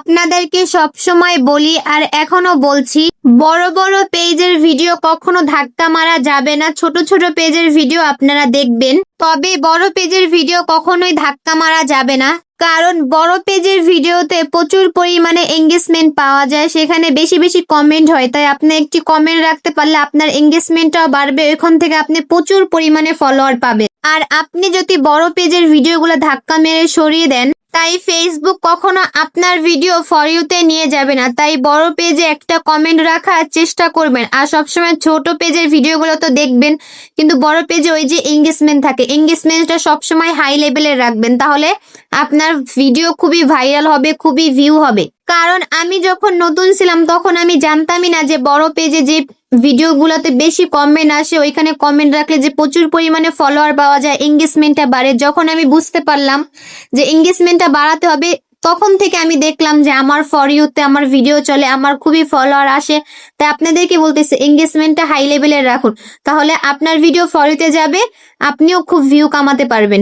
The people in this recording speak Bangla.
আপনাদেরকে সবসময় বলি আর এখনো বলছি, বড় বড় পেজের ভিডিও কখনো ধাক্কা মারা যাবে না। ছোট ছোট পেজের ভিডিও আপনারা দেখবেন, তবে বড় পেজের ভিডিও কখনোই ধাক্কা মারা যাবে না। কারণ বড় পেজের ভিডিওতে প্রচুর পরিমাণে এঙ্গেজমেন্ট পাওয়া যায়, সেখানে বেশি বেশি কমেন্ট হয়। তাই আপনি একটি কমেন্ট রাখতে পারলে আপনার এঙ্গেজমেন্টটাও বাড়বে, ওইখান থেকে আপনি প্রচুর পরিমাণে ফলোয়ার পাবেন। আর আপনি যদি বড় পেজের ভিডিওগুলো ধাক্কা মেরে সরিয়ে দেন, তাই ফেসবুক কখনো আপনার ভিডিও ফর ইউতে নিয়ে যাবে না। তাই বড় পেজে একটা কমেন্ট রাখার চেষ্টা করবেন। আর সবসময় ছোট পেজের ভিডিওগুলো তো দেখবেন, কিন্তু বড় পেজে ওই যে এঙ্গেজমেন্ট থাকে, এঙ্গেজমেন্টটা সবসময় হাই লেভেলের রাখবেন। তাহলে আপনার ভিডিও খুবই ভাইরাল হবে, খুবই ভিউ হবে। কারণ আমি যখন নতুন ছিলাম তখন আমি জানতামই না যে বড় পেজে যে ভিডিওগুলোতে বেশি কমেন্ট আসে, ওইখানে কমেন্ট রাখলে যে প্রচুর পরিমাণে ফলোয়ার পাওয়া যায়, এঙ্গেজমেন্টটা বাড়ে। যখন আমি বুঝতে পারলাম যে এঙ্গেজমেন্টটা বাড়াতে হবে, তখন থেকে আমি দেখলাম যে আমার ফর ইউতে আমার ভিডিও চলে, আমার খুবই ফলোয়ার আসে। তাই আপনাদেরকে বলতেছে এঙ্গেজমেন্টটা হাই লেভেলের রাখুন, তাহলে আপনার ভিডিও ফর ইউতে যাবে, আপনিও খুব ভিউ কামাতে পারবেন।